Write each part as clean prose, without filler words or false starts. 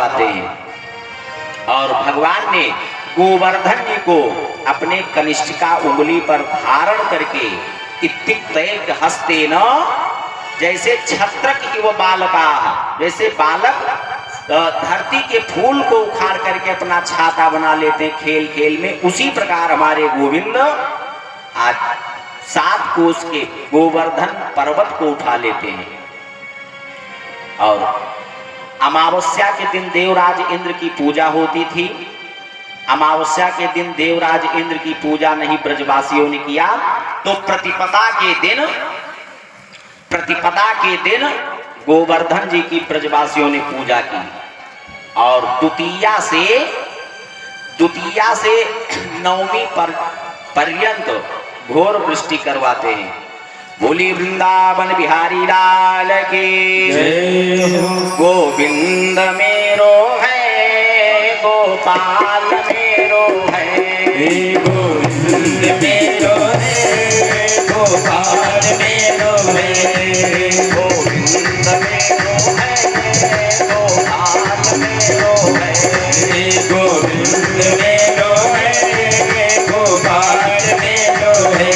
करवाते हैं। और भगवान ने गोवर्धन जी को अपने कनिष्ठिका उंगली पर धारण करके इत्युक्तैक हस्तेन, जैसे छत्रक इव बालका, जैसे बालक धरती के फूल को उखाड़ करके अपना छाता बना लेते हैं खेल खेल में, उसी प्रकार हमारे गोविंद आज 7 कोस के गोवर्धन पर्वत को उठा लेते हैं। और अमावस्या के दिन देवराज इंद्र की पूजा होती थी। अमावस्या के दिन देवराज इंद्र की पूजा नहीं ब्रजवासियों ने किया, तो प्रतिपदा के दिन गोवर्धन जी की ब्रजवासियों ने पूजा की। और द्वितीया से नवमी पर्यंत घोर वृष्टि करवाते हैं। बोली वृंदावन बिहारी लाल की गोविंद मेरो है, गोपाल मेरो है, गोविंद मेरो है, गोपाल मेरो है, गोविंद मेरो है, गोपाल मेरो है, गोविंद मेरो है, गोपाल मेरो है,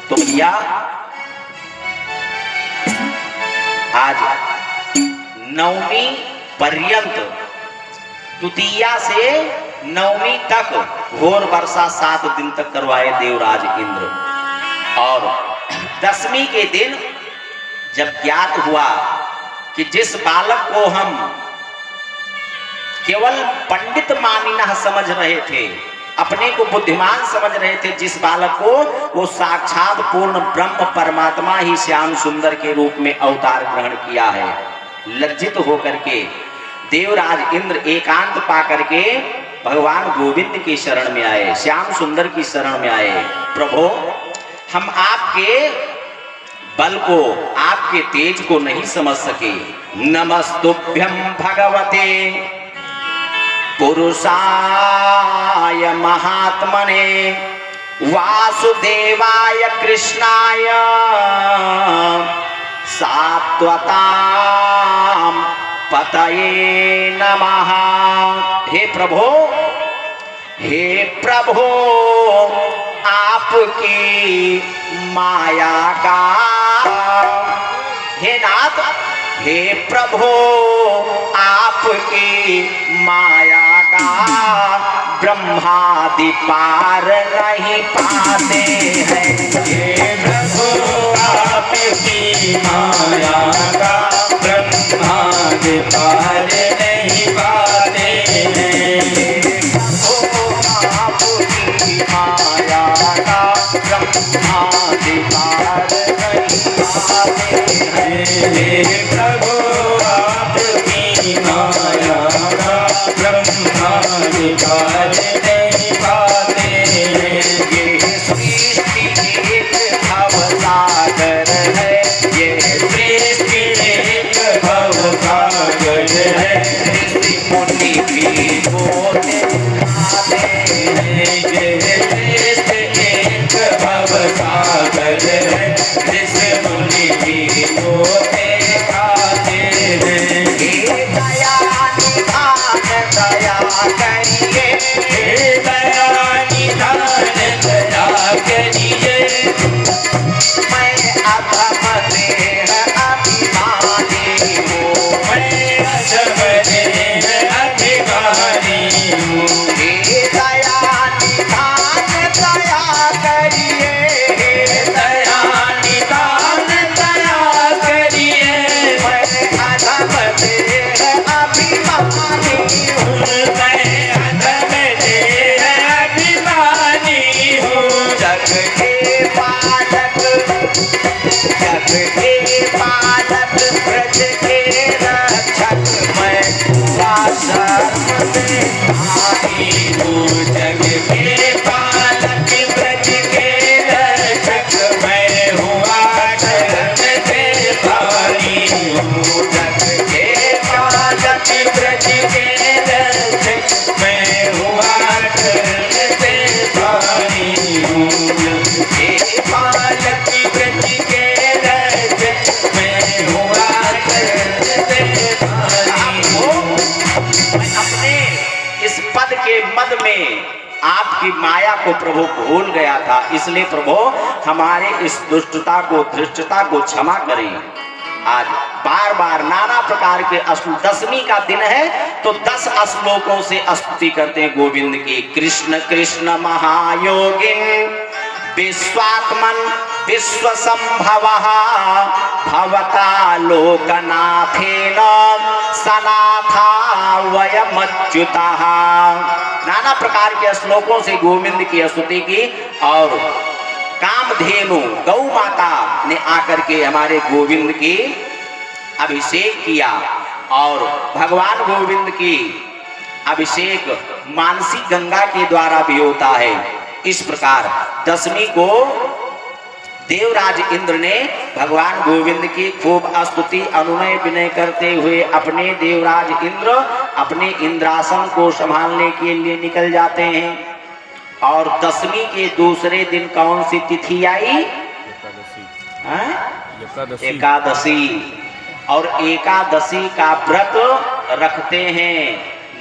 तो भैया आज नवमी पर्यंत, द्वितीया से नवमी तक घोर वर्षा 7 दिन तक करवाए देवराज इंद्र। और 10वीं के दिन जब ज्ञात हुआ कि जिस बालक को हम केवल पंडित मानिना समझ रहे थे, अपने को बुद्धिमान समझ रहे थे, जिस बालक को वो साक्षात पूर्ण ब्रह्म परमात्मा ही श्याम सुंदर के रूप में अवतार ग्रहण किया है, लज्जित होकर के देवराज इंद्र एकांत पा करके भगवान गोविंद की शरण में आए, श्याम सुंदर की शरण में आए। प्रभु, हम आपके बल को, आपके तेज को नहीं समझ सके। नमस्तुभ्यं भगवते पुरुषाय महात्मने वासुदेवाय कृष्णाय सात्वतां पतये नमः। हे प्रभो, आपकी माया का, हे नाथ, हे प्रभो, आपकी माया का ब्रह्मादि पार नहीं पाते हैं। हे प्रभु, आपकी माया का ब्रह्मादि पार नहीं पाते हैं। आपकी माया का ब्रह्मादि पार नहीं पाते हैं। हे प्रभु, आपकी माया का ब्रह्मादि पार नहीं पाते हैं। ये सृष्टि एक भवसागर है, ये सृष्टि एक भवसागर है, ऋषि मुनि भी होते ये सृष्टि एक भवसागर है, ऋषि मुनि भी होते खाते हैं। हे दया निधान दया करिए, हे दया निधान दया करिए, मैं अधम देह अभिमानी हूँ, मैं अधम देह अभिमानी हूँ। हे दया निधान दया करिए, हे दया निधान दया करिए, मैं अधम देह अभिमानी हूँ, मैं अधम देह अभिमानी हूँ। जग के पालक, जग के पालक, ब्रज के रक्षक, मैं हुआ शर्म में भारी हूँ। जग के पालक, ब्रज के रक्षक, मैं हुआ शर्म से भारी हूँ। जग के पालक, ब्रज के रक्षक, मैं हुआ शर्म से भारी हूँ। हे पालक, ब्रज के रक्षक, मैं हुआ शर्म से भारी हूँ। अपने इस पद के मद में आपकी माया को प्रभु भूल गया था, इसलिए प्रभु हमारे इस दुष्टता को, धृष्टता को क्षमा करें। आज बार बार नाना प्रकार के दशमी का दिन है तो 10 श्लोकों से स्तुति करते हैं गोविंद की। कृष्ण कृष्ण महायोगिन विश्वात्मन विश्वसंभवः भवता लोकनाथेन सनाथा वयमच्युतः। नाना प्रकार के श्लोकों से गोविंद की स्तुति की और कामधेनु गौ माता ने आकर के हमारे गोविंद की अभिषेक किया और भगवान गोविंद की अभिषेक मानसी गंगा के द्वारा भी होता है। इस प्रकार दशमी को देवराज इंद्र ने भगवान गोविंद की खूब स्तुति अनुनय विनय करते हुए अपने देवराज इंद्र अपने इंद्रासन को संभालने के लिए निकल जाते हैं। और दशमी के दूसरे दिन कौन सी तिथि आई? एकादशी। और एकादशी का व्रत रखते हैं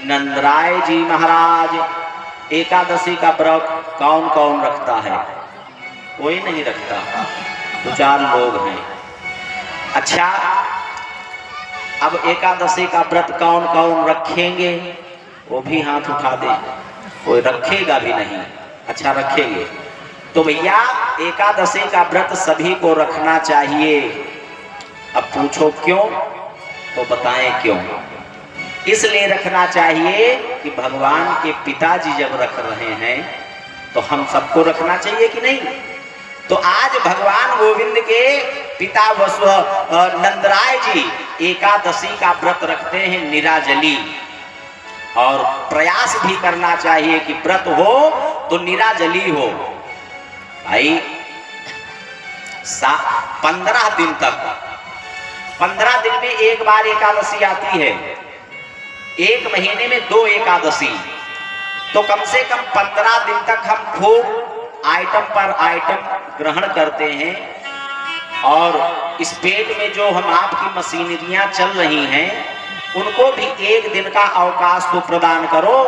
नंदराय जी महाराज। एकादशी का व्रत कौन कौन रखता है? कोई नहीं रखता, 2-4 लोग हैं। अच्छा, अब एकादशी का व्रत कौन कौन रखेंगे? वो भी हाथ उठा दे। कोई रखेगा भी नहीं। अच्छा, रखेंगे तो भैया एकादशी का व्रत सभी को रखना चाहिए। अब पूछो क्यों? तो बताएं क्यों। इसलिए रखना चाहिए कि भगवान के पिताजी जब रख रहे हैं तो हम सबको रखना चाहिए कि नहीं? तो आज भगवान गोविंद के पिता नंदराय जी एकादशी का व्रत रखते हैं निराजली। और प्रयास भी करना चाहिए कि व्रत हो तो निराजली हो। भाई 15 दिन तक, 15 दिन में एक बार एकादशी आती है, एक महीने में 2 एकादशी। तो कम से कम 15 दिन तक हम खूब आइटम पर आइटम ग्रहण करते हैं। और इस पेट में जो हम आपकी मशीनरियां चल रही हैं उनको भी एक दिन का अवकाश तो प्रदान करो।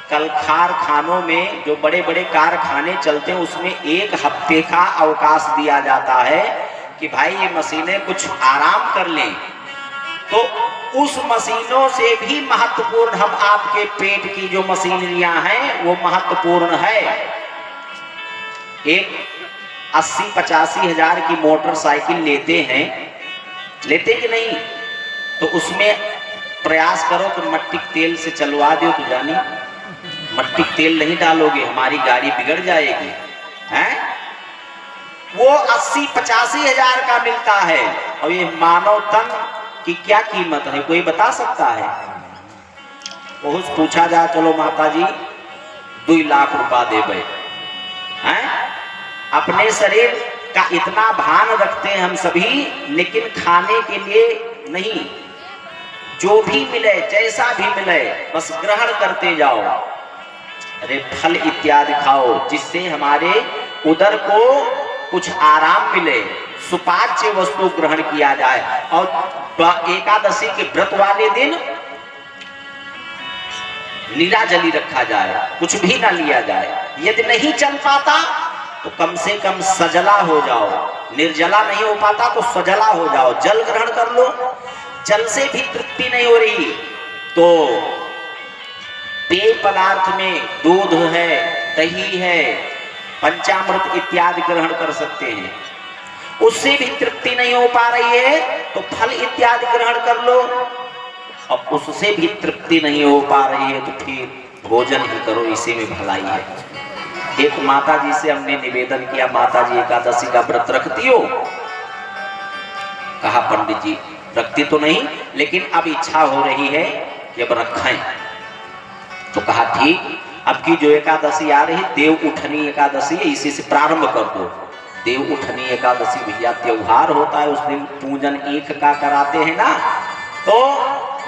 कल कारखानों में जो बड़े बड़े कारखाने चलते हैं उसमें 1 हफ्ते का अवकाश दिया जाता है कि भाई ये मशीनें कुछ आराम कर लें। तो उस मशीनों से भी महत्वपूर्ण हम आपके पेट की जो मशीनरियां हैं वो महत्वपूर्ण है। एक 80-85 हजार की मोटरसाइकिल लेते हैं, लेते कि नहीं? तो उसमें प्रयास करो कि मट्टी तेल से चलवा दो। तो जानी मट्टी तेल नहीं डालोगे हमारी गाड़ी बिगड़ जाएगी। हैं? वो 80-85 हजार का मिलता है और ये मानव तन की क्या कीमत है कोई बता सकता है? बहुत पूछा जा, चलो माता जी 2 लाख रुपया देवे। हैं? अपने शरीर का इतना भान रखते हैं हम सभी, लेकिन खाने के लिए नहीं। जो भी मिले जैसा भी मिले बस ग्रहण करते जाओ। अरे फल इत्यादि खाओ जिससे हमारे उदर को कुछ आराम मिले, सुपाच्य वस्तु ग्रहण किया जाए। और एकादशी के व्रत वाले दिन निराजली रखा जाए, कुछ भी ना लिया जाए। यदि नहीं चल पाता तो कम से कम सजला हो जाओ। निर्जला नहीं हो पाता तो सजला हो जाओ, जल ग्रहण कर लो। जल से भी तृप्ति नहीं हो रही तो पेय पदार्थ में दूध है, दही है, पंचामृत इत्यादि ग्रहण कर सकते हैं। उससे भी तृप्ति नहीं हो पा रही है तो फल इत्यादि ग्रहण कर लो। अब उससे भी तृप्ति नहीं हो पा रही है तो फिर भोजन ही करो, इसी में भलाई है। एक माता जी से हमने निवेदन किया, माता जी एकादशी का व्रत रखती हो? कहा पंडित जी रखती तो नहीं, लेकिन अब इच्छा हो रही है कि अब रखें। तो कहा ठीक, अब की जो एकादशी आ रही देव उठनी एकादशी है, इसी से प्रारंभ कर दो। देव उठनी एकादशी भैया त्योहार होता है, उस दिन पूजन ईख का कराते हैं ना, तो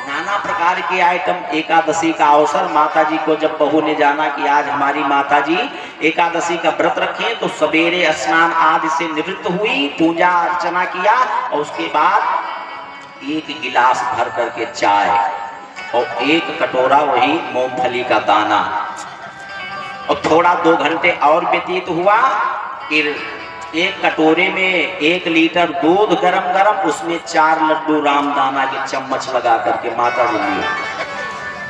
नाना प्रकार के आइटम। एकादशी का अवसर, माता जी को जब बहू ने जाना कि आज हमारी माता जी एकादशी का व्रत रखें, तो सवेरे स्नान आदि से निवृत्त हुई, पूजा अर्चना किया और उसके बाद एक गिलास भर करके चाय और एक कटोरा वही मूंगफली का दाना, और थोड़ा 2 घंटे और व्यतीत हुआ। फिर एक कटोरे में 1 लीटर दूध गरम गरम, उसमें 4 लड्डू रामदाना के चम्मच लगा करके माता जी लिए।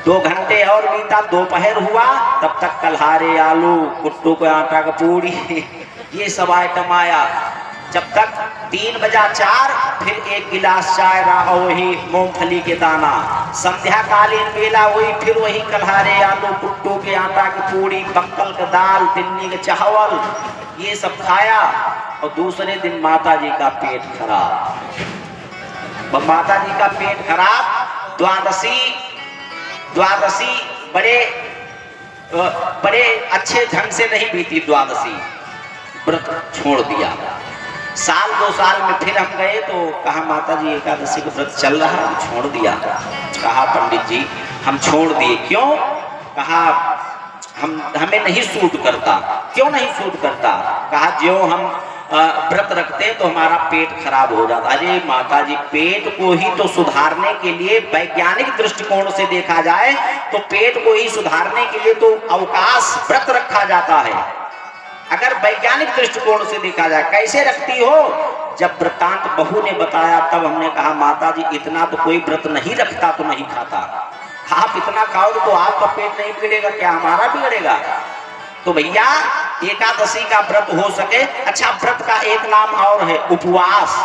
2 घंटे और बीता, दोपहर हुआ, तब तक कल्हारे, आलू, कुट्टू को आटा का पूड़ी ये सब आइटम आया। जब तक 3 बजा 4, फिर 1 गिलास चाय रहा, वही मूंगफली के दाना। संध्याकालीन बेला हुई, फिर वही कल्हारे, आलू, कुट्टू के आटा की पूड़ी, बक्कल का दाल, तिन्नी के चावल, ये सब खाया। और दूसरे दिन माता जी का पेट खराब। माता जी का पेट खराब, द्वादशी बड़े अच्छे ढंग से नहीं बीती। द्वादशी व्रत छोड़ दिया। साल 2 साल में फिर हम गए तो कहा माता जी एकादशी का व्रत चल रहा है, छोड़ दिया। कहा पंडित जी हम छोड़ दिए। क्यों? कहा हमें नहीं सूट करता। क्यों नहीं सूट करता? कहा जो हम व्रत रखते हैं तो हमारा पेट खराब हो जाता। अरे माता जी, पेट को ही तो सुधारने के लिए, वैज्ञानिक दृष्टिकोण से देखा जाए तो पेट को ही सुधारने के लिए तो अवकाश व्रत रखा जाता है। अगर वैज्ञानिक दृष्टिकोण से देखा जाए, कैसे रखती हो? जब वृत्तांत बहू ने बताया तब हमने कहा माता जी इतना तो कोई व्रत नहीं रखता तो नहीं खाता। आप इतना खाओगे तो आपका पेट नहीं बिगड़ेगा क्या हमारा बिगड़ेगा? तो भैया एकादशी का व्रत हो सके। अच्छा, व्रत का एक नाम और है, उपवास।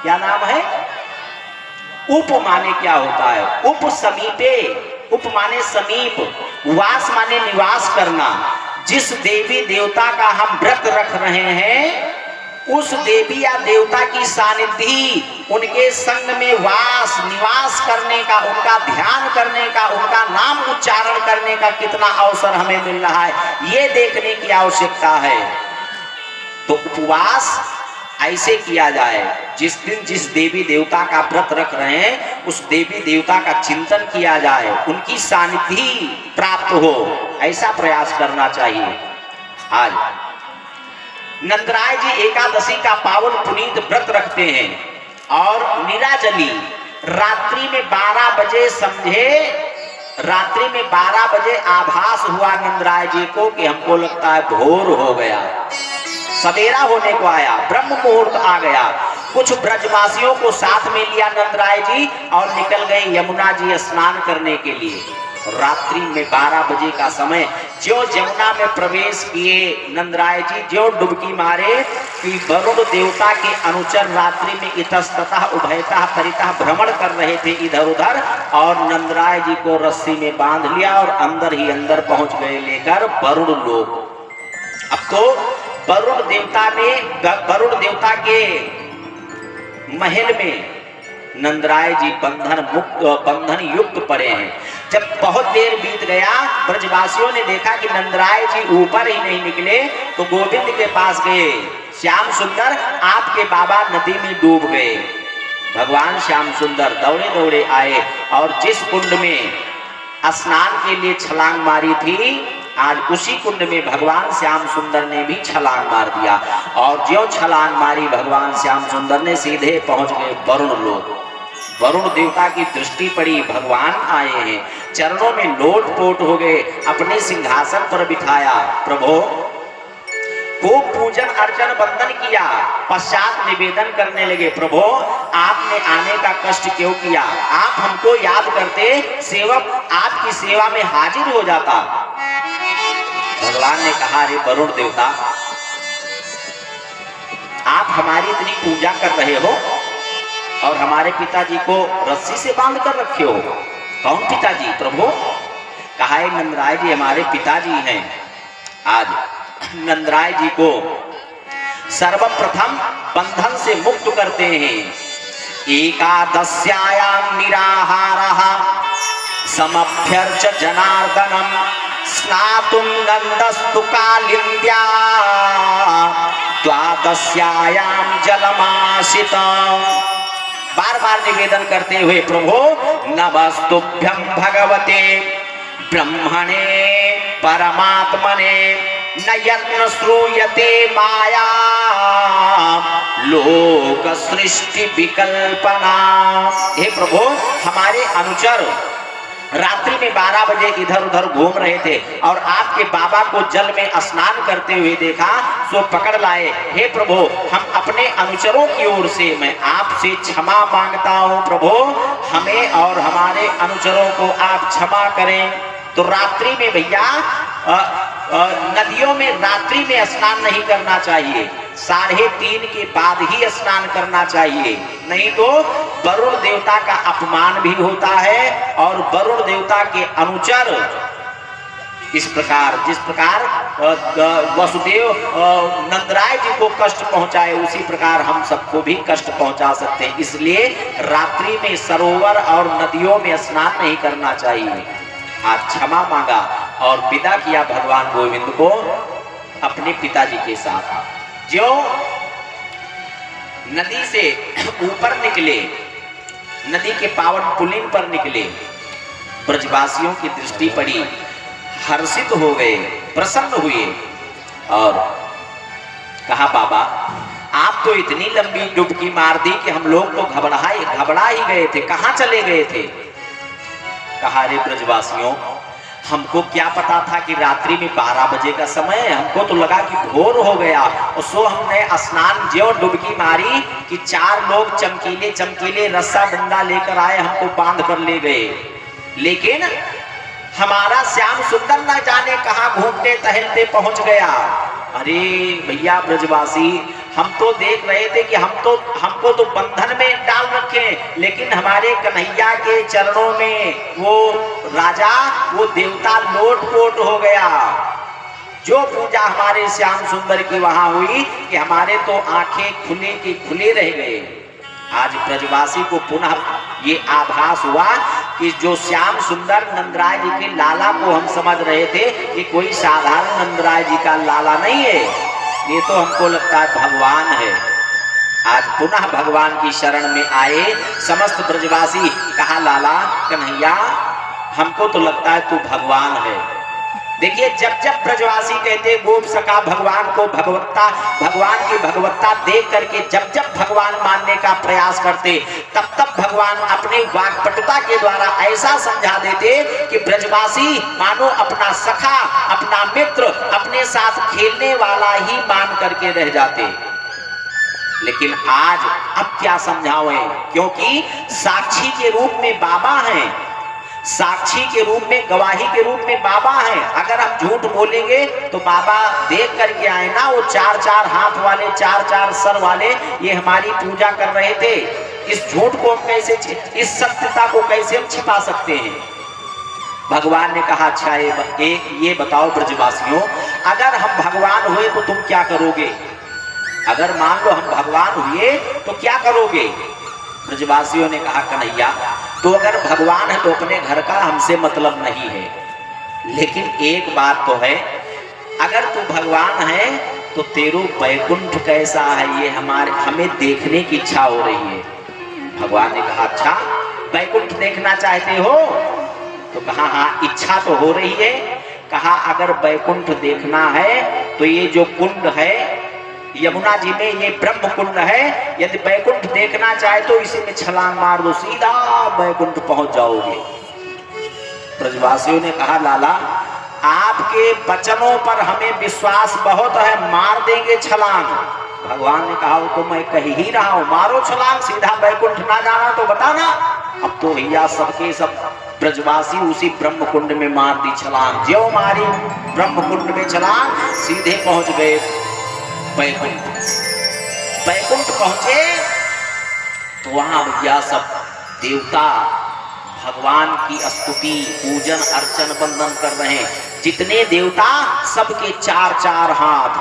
क्या नाम है? उप माने क्या होता है? उप समीपे। उप माने समीप, वास माने निवास करना। जिस देवी देवता का हम व्रत रख रहे हैं, उस देवी या देवता की सानिध्य, उनके संग में वास निवास करने का, उनका ध्यान करने का, उनका नाम उच्चारण करने का कितना अवसर हमें मिल रहा है, ये देखने की आवश्यकता है। तो उपवास ऐसे किया जाए, जिस दिन जिस देवी देवता का व्रत रख रहे हैं उस देवी देवता का चिंतन किया जाए, उनकी सानिध्य प्राप्त हो, ऐसा प्रयास करना चाहिए। आज नंदराय जी एकादशी का पावन पुनीत व्रत रखते हैं और निराजली रात्रि में 12 बजे, समझे, रात्रि में 12 बजे आभास हुआ नंदराय जी को कि हमको लगता है भोर हो गया, सवेरा होने को आया, ब्रह्म मुहूर्त आ गया। कुछ ब्रजवासियों को साथ में लिया नंदराय जी और निकल गए यमुना जी स्नान करने के लिए। रात्रि में 12 बजे का समय, जो यमुना में प्रवेश किए नंदराय जी, जो डुबकी मारे कि वरुण देवता के अनुचर रात्रि में इतस्ततः उभयतः परितः भ्रमण कर रहे थे इधर उधर, और नंदराय जी को रस्सी में बांध लिया और अंदर ही अंदर पहुंच गए लेकर वरुण लोक। अब तो वरुण देवता के महल में नंदराय जी बंधन युक्त पड़े हैं। जब बहुत देर बीत गया, ब्रजवासियों ने देखा कि नंदराय जी ऊपर ही नहीं निकले, तो गोविंद के पास गए, श्याम सुंदर आपके बाबा नदी में डूब गए। भगवान श्याम सुंदर दौड़े दौड़े आए और जिस कुंड में स्नान के लिए छलांग मारी थी, आज उसी कुंड में भगवान श्याम सुंदर ने भी छलांग मार दिया। और जो छलांग मारी भगवान श्याम सुंदर ने, सीधे पहुंच गए वरुण लोक। वरुण देवता की दृष्टि पड़ी, भगवान आए हैं, चरणों में लोटपोट हो गए, अपने सिंहासन पर बिठाया। प्रभु खूब पूजन अर्चन वंदन किया, पश्चात निवेदन करने लगे, प्रभु आपने आने का कष्ट क्यों किया? आप हमको याद करते, सेवक आपकी सेवा में हाजिर हो जाता। भगवान ने कहा, अरे वरुण देवता, आप हमारी इतनी पूजा कर रहे हो और हमारे पिताजी को रस्सी से बांध कर रखे हो। कौन पिताजी? प्रभु कहा, नंदराय जी हमारे पिताजी हैं। आज नंदराय जी को सर्वप्रथम बंधन से मुक्त करते हैं। एकादश्यायां निराहारः समभ्यर्च जनार्दनम स्नातुं नंदस्तु कालिंद्या द्वादश्यायां जलमासितम्। बार बार निवेदन करते हुए प्रभु नमस्तुभ्यं भगवते ब्रह्मणे परमात्मने न यत्न श्रूयते माया लोक सृष्टि विकल्पना। हे प्रभु, हमारे अनुचर रात्रि में 12 बजे इधर उधर घूम रहे थे और आपके बाबा को जल में स्नान करते हुए देखा, सो पकड़ लाए। हे प्रभु, हम अपने अनुचरों की ओर से मैं आपसे क्षमा मांगता हूँ। प्रभु, हमें और हमारे अनुचरों को आप क्षमा करें। तो रात्रि में भैया नदियों में रात्रि में स्नान नहीं करना चाहिए, 3:30 के बाद ही स्नान करना चाहिए, नहीं तो वरुण देवता का अपमान भी होता है। और वरुण देवता के अनुचर इस प्रकार, जिस प्रकार वसुदेव नंदराय जी को कष्ट पहुंचाए, उसी प्रकार हम सबको भी कष्ट पहुंचा सकते हैं। इसलिए रात्रि में सरोवर और नदियों में स्नान नहीं करना चाहिए। आज क्षमा मांगा और विदा किया भगवान गोविंद को अपने पिताजी के साथ। जो नदी से ऊपर निकले, नदी के पावन पुलिन पर निकले, ब्रजवासियों की दृष्टि पड़ी, हर्षित हो गए, प्रसन्न हुए और कहा, बाबा आप तो इतनी लंबी डुबकी मार दी कि हम लोग तो घबरा ही गए थे, कहाँ चले गए थे। कहा, रे ब्रजवासियों, हमको क्या पता था कि रात्रि में 12 बजे का समय है, हमको तो लगा कि भोर हो गया। और सो हमने स्नान जो डुबकी मारी कि 4 लोग चमकीले चमकीले रस्सा डंडा लेकर आए, हमको बांध कर ले गए। लेकिन हमारा श्याम सुंदर न जाने कहाँ घूमते टहलते पहुंच गया। अरे भैया ब्रजवासी, हम तो देख रहे थे कि हमको तो बंधन में डाल रखे, लेकिन हमारे कन्हैया के चरणों में वो राजा, वो देवता लोटपोट हो गया। जो पूजा हमारे श्याम सुंदर की वहां हुई कि हमारे तो आंखें खुले की खुले रह गए। आज ब्रजवासी को पुनः ये आभास हुआ कि जो श्याम सुंदर नंदराय जी के लाला को हम समझ रहे थे, ये कोई साधारण नंदराय जी का लाला नहीं है, ये तो हमको लगता है भगवान है। आज पुनः भगवान की शरण में आए समस्त ब्रजवासी। कहा, लाला कन्हैया, हमको तो लगता है तू भगवान है। देखिए, जब जब ब्रजवासी कहते गोप सखा भगवान को भगवान की भगवत्ता देख करके जब जब भगवान मानने का प्रयास करते, तब तब भगवान अपने वाक्पटुता के द्वारा ऐसा समझा देते कि ब्रजवासी मानो अपना सखा, अपना मित्र, अपने साथ खेलने वाला ही मान करके रह जाते। लेकिन आज अब क्या समझावे, क्योंकि साक्षी के रूप में बाबा हैं, साक्षी के रूप में, गवाही के रूप में बाबा हैं। अगर हम झूठ बोलेंगे तो बाबा देख करके आए ना, वो 4-4 हाथ वाले, 4-4 सर वाले, ये हमारी पूजा कर रहे थे। इस झूठ को हम कैसे, इस सत्यता को कैसे हम छिपा सकते हैं। भगवान ने कहा, अच्छा ये बताओ ब्रजवासियों, अगर हम भगवान हुए तो तुम क्या करोगे? अगर मान लो हम भगवान हुए तो क्या करोगे? ब्रजवासियों ने कहा, कन्हैया तो अगर भगवान है तो अपने घर का हमसे मतलब नहीं है, लेकिन एक बात तो है, अगर तू भगवान है तो तेरो बैकुंठ कैसा है ये हमें देखने की इच्छा हो रही है। भगवान ने कहा, अच्छा बैकुंठ देखना चाहते हो? तो कहा, हाँ इच्छा तो हो रही है। कहा, अगर बैकुंठ देखना है तो ये जो कुंड है यमुना जी में, ये ब्रह्म कुंड है, यदि बैकुंठ देखना चाहे तो इसी में छलांग मार दो, सीधा बैकुंठ पहुंच जाओगे। ब्रजवासियों ने कहा, लाला आपके वचनों पर हमें विश्वास बहुत है, मार देंगे छलांग। भगवान ने कहा, वो तो मैं कह ही रहा हूं, मारो छलांग, सीधा बैकुंठ ना जाना तो बताना। अब तो भैया सबके सब ब्रजवासी उसी ब्रह्म कुंड में मार दी छलांग। ज्यों मारी ब्रह्म कुंड में छलांग, सीधे पहुंच गए बैकुंठ। बैकुंठ पहुंचे तो वहां भैया सब देवता भगवान की स्तुति पूजन अर्चन वंदन कर रहे हैं। जितने देवता सबके चार चार हाथ,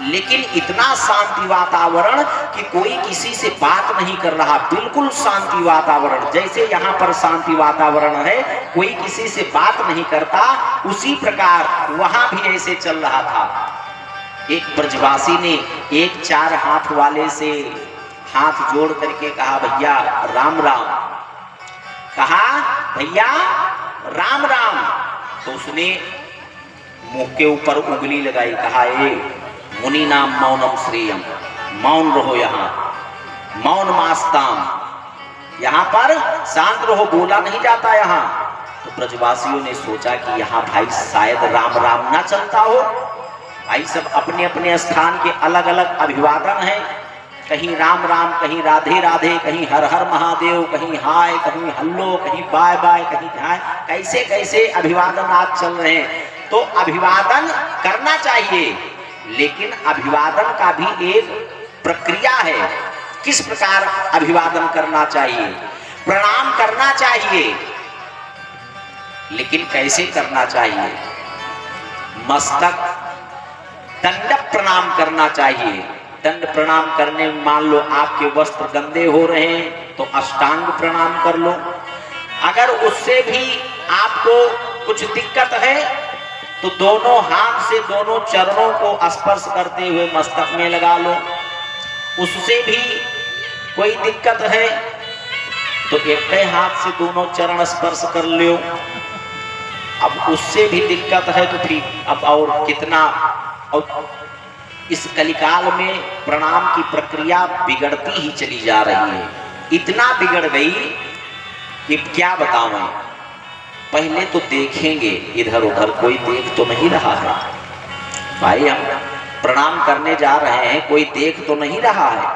लेकिन इतना शांति वातावरण कि कोई किसी से बात नहीं कर रहा, बिल्कुल शांति वातावरण। जैसे यहाँ पर शांति वातावरण है, कोई किसी से बात नहीं करता, उसी प्रकार वहां भी ऐसे चल रहा था। एक ब्रजवासी ने एक चार हाथ वाले से हाथ जोड़ करके कहा, भैया राम राम। कहा, भैया राम राम। तो उसने मुंह के ऊपर उंगली लगाई, कहा, ए मुनि नाम मौनम श्रेयम, मौन रहो, यहाँ मौन मास्ताम, यहाँ पर शांत रहो, बोला नहीं जाता यहाँ। तो ब्रजवासियों ने सोचा कि यहाँ भाई शायद राम राम ना चलता हो। भाई सब अपने अपने स्थान के अलग अलग अभिवादन है, कहीं राम राम, कहीं राधे राधे, कहीं हर हर महादेव, कहीं हाय, कहीं हल्लो, कहीं बाय बाय, कहीं हाय, कैसे कैसे अभिवादन आज चल रहे हैं। तो अभिवादन करना चाहिए, लेकिन अभिवादन का भी एक प्रक्रिया है। किस प्रकार अभिवादन करना चाहिए, प्रणाम करना चाहिए, लेकिन कैसे करना चाहिए। मस्तक दंड प्रणाम करना चाहिए। दंड प्रणाम करने में मान लो आपके वस्त्र गंदे हो रहे हैं तो अष्टांग प्रणाम कर लो। अगर उससे भी आपको कुछ दिक्कत है तो दोनों हाथ से दोनों चरणों को स्पर्श करते हुए मस्तक में लगा लो। उससे भी कोई दिक्कत है तो एक हाथ से दोनों चरण स्पर्श कर लो। अब उससे भी दिक्कत है तो फिर अब और कितना। और इस कलिकाल में प्रणाम की प्रक्रिया बिगड़ती ही चली जा रही है। इतना बिगड़ गई कि क्या बताऊं मैं। पहले तो देखेंगे इधर उधर, कोई देख तो नहीं रहा है। भाई हम प्रणाम करने जा रहे हैं, कोई देख तो नहीं रहा है।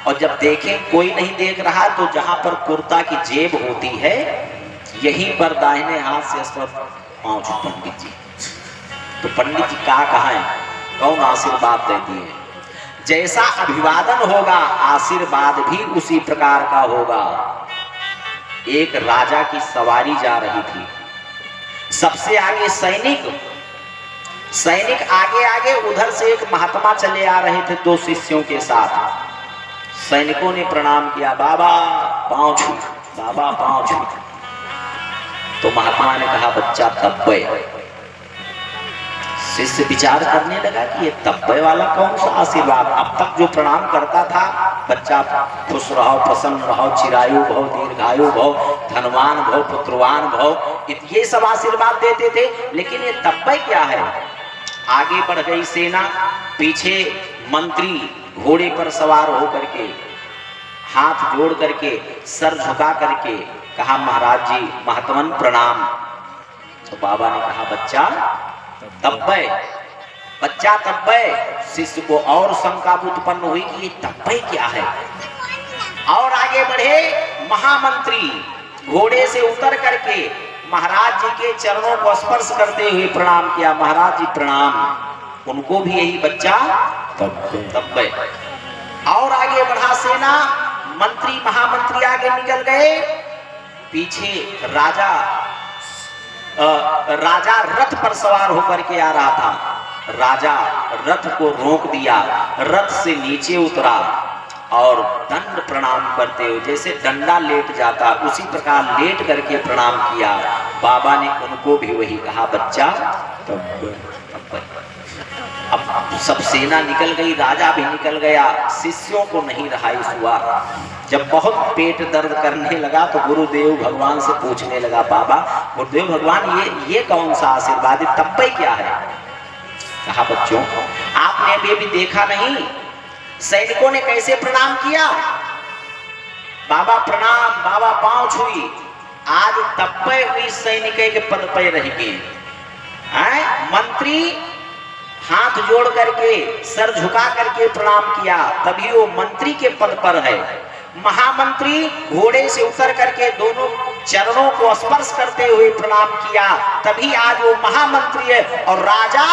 और जब देखें कोई नहीं देख रहा तो जहां पर कुर्ता की जेब होती है यहीं पर दाहिने हाथ से स्पर्श पांच पंडित जी। तो पंडित जी कहाँ है, कौन आशीर्वाद देती है। जैसा अभिवादन होगा आशीर्वाद भी उसी प्रकार का होगा। एक राजा की सवारी जा रही थी, सबसे आगे सैनिक आगे आगे, उधर से एक महात्मा चले आ रहे थे दो शिष्यों के साथ। सैनिकों ने प्रणाम किया, बाबा पांव छू, बाबा पांव छू। तो महात्मा ने कहा, बच्चा तब्बे। शिष्य विचार करने लगा कि ये तब्बे वाला कौन सा आशीर्वाद। अब तक जो प्रणाम करता था, बच्चा खुश रहो, प्रसन्न रहो, चिरायु भव, दीर्घायु भव, धनवान भव, पुत्रवान भव, ये सब आशीर्वाद देते थे। लेकिन ये तब्बे क्या है। आगे बढ़ गई सेना, पीछे मंत्री घोड़े पर सवार होकर के हाथ जोड़ करके सर झुका करके कहा, महाराज जी महात्मन प्रणाम। तो बाबा ने कहा, बच्चा तब्बे, बच्चा तब्बे। शिष्य को और शंका उत्पन्न हुई कि ये तब्बे क्या है। और आगे बढ़े महामंत्री घोड़े से उतर करके महाराज जी के चरणों को स्पर्श करते हुए प्रणाम किया, महाराज जी प्रणाम। उनको भी यही बच्चा तब्बे। और आगे बढ़ा सेना, मंत्री महामंत्री आगे निकल गए, पीछे राजा रथ पर सवार होकर के आ रहा था। राजा रथ को रोक दिया, रथ से नीचे उतरा और दंड प्रणाम करते हुए, जैसे डंडा लेट जाता उसी प्रकार लेट करके प्रणाम किया। बाबा ने उनको भी वही कहा, बच्चा तब्बे। अब सब सेना निकल गई, राजा भी निकल गया, शिष्यों को नहीं रहाइश हुआ। जब बहुत पेट दर्द करने लगा तो गुरुदेव भगवान से पूछने लगा, बाबा गुरुदेव भगवान ये कौन सा आशीर्वाद है, तब्बे क्या है। कहा, बच्चों आपने अभी देखा नहीं सैनिकों ने कैसे प्रणाम किया। बाबा प्रणाम, बाबा पांव छुई। आज तब्बे हुई सैनिक के पद पे रह गए। मंत्री हाथ जोड़ करके सर झुका करके प्रणाम किया, तभी वो मंत्री के पद पर है। महामंत्री घोड़े से उतर करके दोनों चरणों को स्पर्श करते हुए प्रणाम किया, तभी आज वो महामंत्री है। और राजा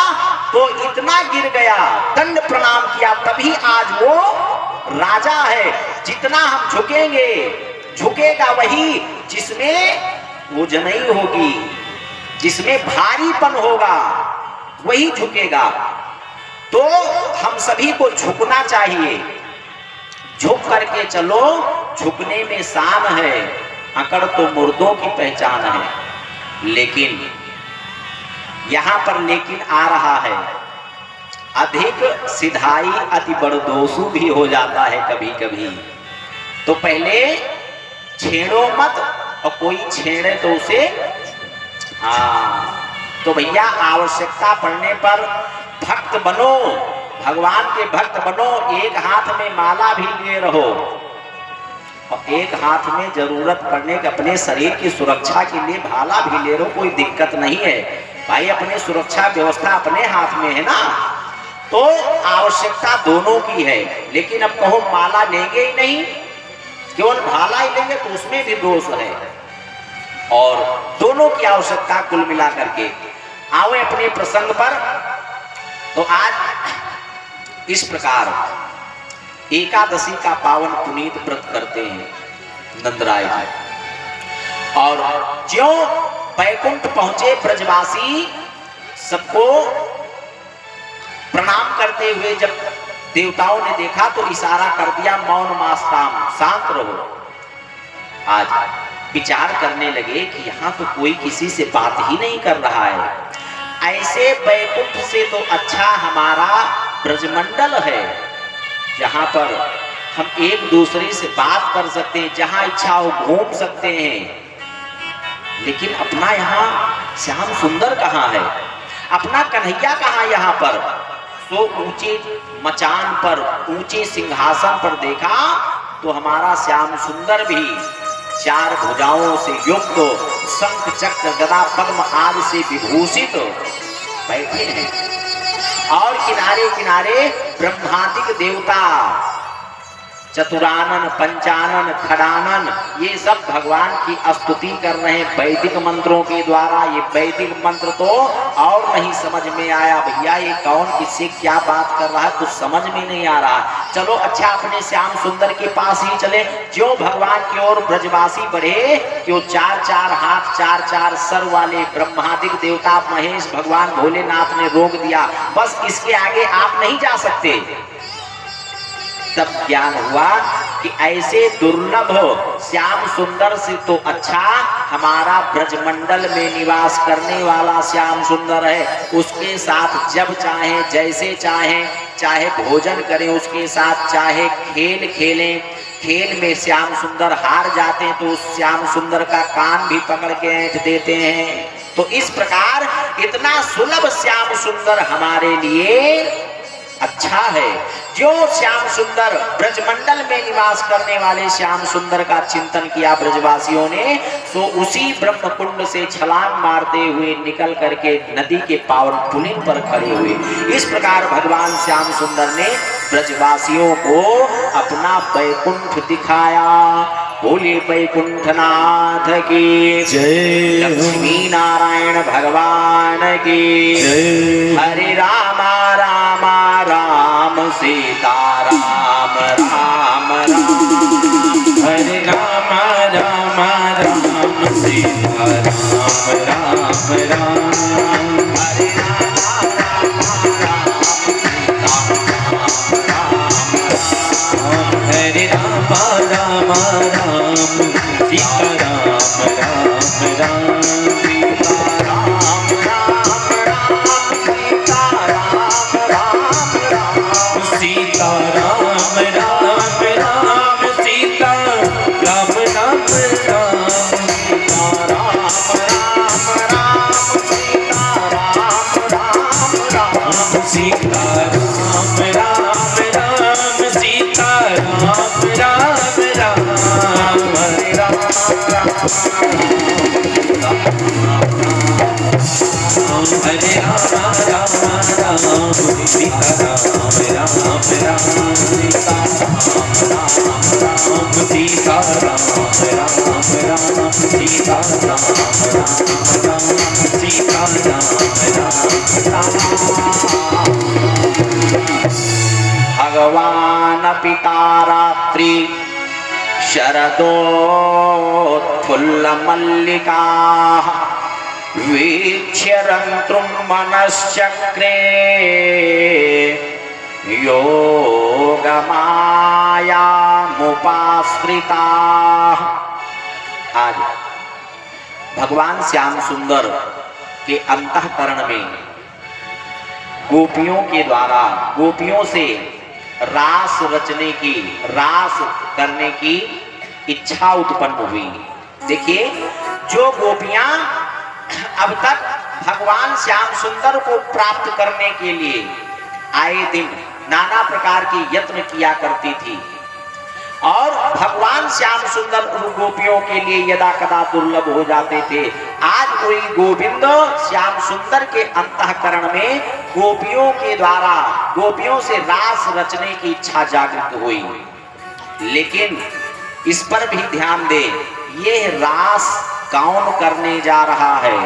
तो इतना गिर गया, दंड प्रणाम किया, तभी आज वो राजा है। जितना हम झुकेंगे, झुकेगा वही जिसमें वजनई होगी, जिसमें भारीपन होगा, वही झुकेगा। तो हम सभी को झुकना चाहिए। झुक करके चलो, झुकने में शान है, अकड़ तो मुर्दों की पहचान है। लेकिन यहां पर लेकिन आ रहा है, अधिक सिधाई अति बड़दोसु भी हो जाता है कभी कभी। तो पहले छेड़ो मत, और कोई छेड़े तो उसे तो भैया आवश्यकता पड़ने पर भक्त बनो, भगवान के भक्त बनो। एक हाथ में माला भी लिए रहो और एक हाथ में जरूरत पड़ने के अपने शरीर की सुरक्षा के लिए भाला भी ले रहो, कोई दिक्कत नहीं है भाई। अपने सुरक्षा व्यवस्था अपने हाथ में है ना। तो आवश्यकता दोनों की है। लेकिन अब कहो माला लेंगे ही नहीं, केवल भाला ही लेंगे, तो उसमें भी दोष है। और दोनों की आवश्यकता कुल मिला करके आओ अपने प्रसंग पर। तो आज इस प्रकार एकादशी का पावन पुनीत व्रत करते हैं नंदराय जी। और ज्यों बैकुंठ पहुंचे ब्रजवासी, सबको प्रणाम करते हुए जब देवताओं ने देखा तो इशारा कर दिया, मौन मास्ताम, शांत रहो। आज विचार करने लगे कि यहाँ तो कोई किसी से बात ही नहीं कर रहा है। ऐसे बैकुंठ से तो अच्छा हमारा ब्रजमंडल है, जहाँ पर हम एक दूसरे से बात कर सकते हैं, जहाँ इच्छा हो घूम सकते हैं। लेकिन अपना यहाँ श्याम सुंदर कहाँ है, अपना कन्हैया कहाँ यहाँ पर? तो ऊंचे मचान पर, ऊंचे सिंहासन पर देखा तो हमारा श्याम सुंदर भी चार भुजाओं से युक्त, शंख चक्र गदा पद्म आदि से विभूषित बैठे हैं। और किनारे किनारे ब्रह्मादिक देवता, चतुरानन, पंचानन, खड़ानन, ये सब भगवान की स्तुति कर रहे हैं वैदिक मंत्रों के द्वारा। ये वैदिक मंत्र तो और नहीं समझ में आया भैया, ये कौन किससे क्या बात कर रहा है, कुछ समझ में नहीं आ रहा। चलो अच्छा अपने श्याम सुंदर के पास ही चले। जो भगवान की ओर ब्रजवासी बढ़े, क्यों चार चार हाथ, चार चार सर वाले ब्रह्मादिक देवता महेश भगवान भोलेनाथ ने रोक दिया, बस इसके आगे आप नहीं जा सकते। तब ज्ञान हुआ कि ऐसे दुर्लभ श्याम सुंदर से तो अच्छा हमारा ब्रजमंडल में निवास करने वाला श्याम सुंदर है। उसके साथ जब चाहे, जैसे चाहे, चाहे भोजन करें उसके साथ, चाहे खेल खेलें, खेल में श्याम सुंदर हार जाते हैं तो उस श्याम सुंदर का कान भी पकड़ के ऐंठ देते हैं। तो इस प्रकार इतना सुलभ श्याम सुंदर हमारे लिए अच्छा है। जो श्याम सुंदर ब्रजमंडल में निवास करने वाले श्याम सुंदर का चिंतन किया ब्रजवासियों ने, तो उसी ब्रह्म कुंड से छलांग मारते हुए निकल करके नदी के पावन पुलिन पर खड़े हुए। इस प्रकार भगवान श्याम सुंदर ने ब्रजवासियों को अपना वैकुंठ दिखाया। बोले वैकुंठनाथ की जय, लक्ष्मी नारायण भगवान की जय। हरे रामा रामा राम सीता राम राम राम, हरे रामा रामा राम सीता राम राम राम, हरे रामा हरे रामा रामा राम सीता राम राम राम, सीता राम राम राम, सीता राम राम राम, सीता राम राम राम, सीता राम राम राम, सीता राम राम राम, सीता राम राम राम, सीता राम राम राम, सीता राम राम राम, हरे राम राम हरे रामा रामा राम, सीता राम राम राम, सीता राम राम, सीता राम राम राम, सीता राम राम राम, सीता राम राम। भगवान पिता रात्रि शरदोत्फुल्लमल्लिकाः वीक्ष्य रन्तुं मनश्चक्रे योगमायामुपाश्रिताः। आज भगवान श्याम सुंदर के अंतःकरण में गोपियों के द्वारा गोपियों से रास रचने की, रास करने की इच्छा उत्पन्न हुई। देखिए, जो गोपियां अब तक भगवान श्याम सुंदर को प्राप्त करने के लिए आए दिन नाना प्रकार की यत्न किया करती थी और भगवान श्याम सुंदर उन गोपियों के लिए यदा कदा दुर्लभ हो जाते थे, आज वही गोविंद श्याम सुंदर के अंतःकरण में गोपियों के द्वारा गोपियों से रास रचने की इच्छा जागृत हुई। लेकिन इस पर भी ध्यान दे, ये रास कौन करने जा रहा है?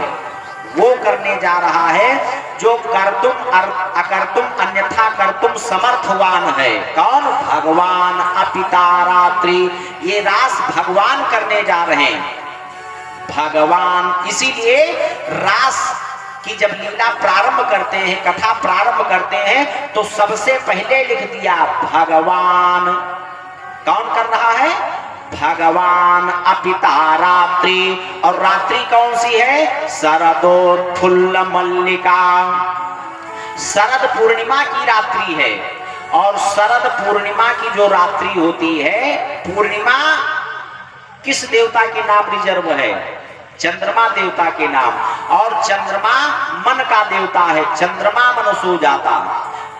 वो करने जा रहा है जो कर्तुम अकर्तुम अन्यथा कर्तुम समर्थवान है। कौन? भगवान अपितारात्रि। ये रास भगवान करने जा रहे हैं, भगवान। इसीलिए रास की जब लीला प्रारंभ करते हैं, कथा प्रारंभ करते हैं, तो सबसे पहले लिख दिया भगवान। कौन कर रहा है? भगवान अपितारात्रि। और रात्रि कौन सी है? शरदोत्फुल्ल मल्लिका। शरद पूर्णिमा की रात्रि है। और शरद पूर्णिमा की जो रात्रि होती है, पूर्णिमा किस देवता के नाम रिजर्व है? चंद्रमा देवता के नाम। और चंद्रमा मन का देवता है। चंद्रमा मन सो जाता।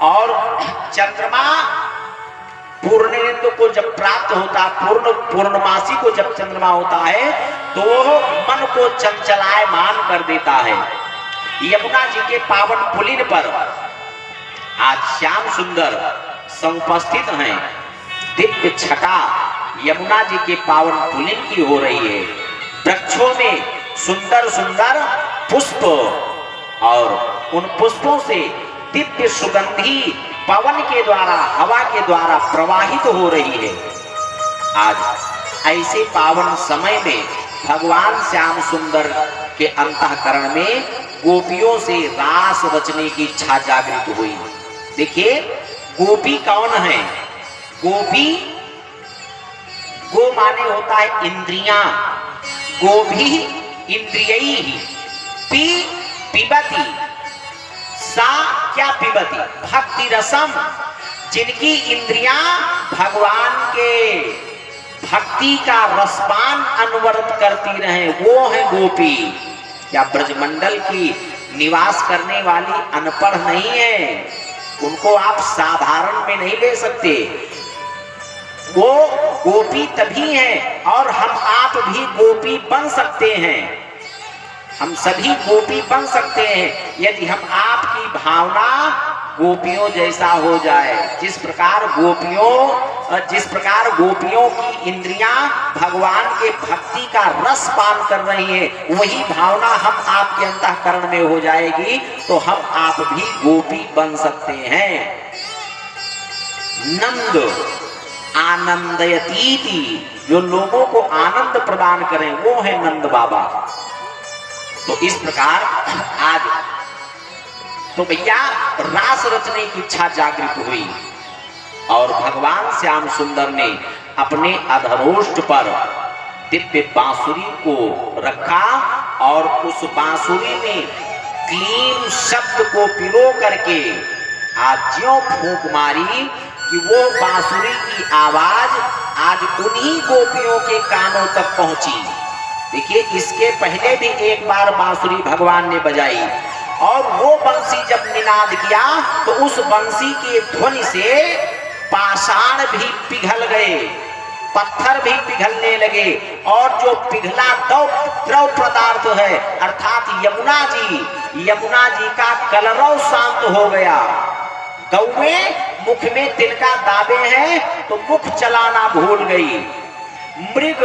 और चंद्रमा पूर्णेंदु को जब प्राप्त होता, पूर्णमासी को जब चंद्रमा होता है, तो मन को चंचलायमान कर देता है। यमुना जी के पावन पुलिन पर आज श्याम सुंदर समुपस्थित हैं। दिव्य छटा यमुना जी के पावन पुलिन की हो रही है। वृक्षों में सुंदर सुंदर पुष्प और उन पुष्पों से दिव्य सुगंधी पवन के द्वारा, हवा के द्वारा प्रवाहित हो रही है। आज ऐसे पावन समय में भगवान श्याम सुंदर के अंतःकरण में गोपियों से रास रचने की इच्छा जागृत हुई। देखिए, गोपी कौन है? गोपी, गो माने होता है इंद्रियां। गोभी इंद्रियई पी पिबती, सा क्या पिबती? भक्ति रसम। जिनकी इंद्रियां भगवान के भक्ति का रसपान अनवरत करती रहे, वो है गोपी। क्या ब्रजमंडल की निवास करने वाली अनपढ़ नहीं है? उनको आप साधारण में नहीं ले सकते। वो गोपी तभी है, और हम आप भी गोपी बन सकते हैं। हम सभी गोपी बन सकते हैं यदि हम आपकी भावना गोपियों जैसा हो जाए। जिस प्रकार गोपियों की इंद्रियां भगवान के भक्ति का रस पान कर रही है, वही भावना हम आपके अंतःकरण में हो जाएगी, तो हम आप भी गोपी बन सकते हैं। नंद आनंदयतीति, जो लोगों को आनंद प्रदान करें, वो है नंद बाबा। तो इस प्रकार आज तो भैया रास रचने की इच्छा जागृत हुई और भगवान श्याम सुंदर ने अपने अधरोष्ठ पर दिव्य बांसुरी को रखा और उस बांसुरी में क्लीम शब्द को पिरो करके आज ज्यों फूंक मारी कि वो बांसुरी की आवाज आज उन्हीं गोपियों के कानों तक पहुंची। देखिए, इसके पहले भी एक बार बांसुरी भगवान ने बजाई और वो बंसी जब निनाद किया तो उस बंसी की ध्वनि से पाषाण भी पिघल गए, पत्थर भी पिघलने लगे और जो पिघला द्रव पदार्थ है अर्थात यमुना जी का कलरव शांत हो गया। गौएं मुख में तिनका दाबे हैं तो मुख चलाना भूल गई। मृग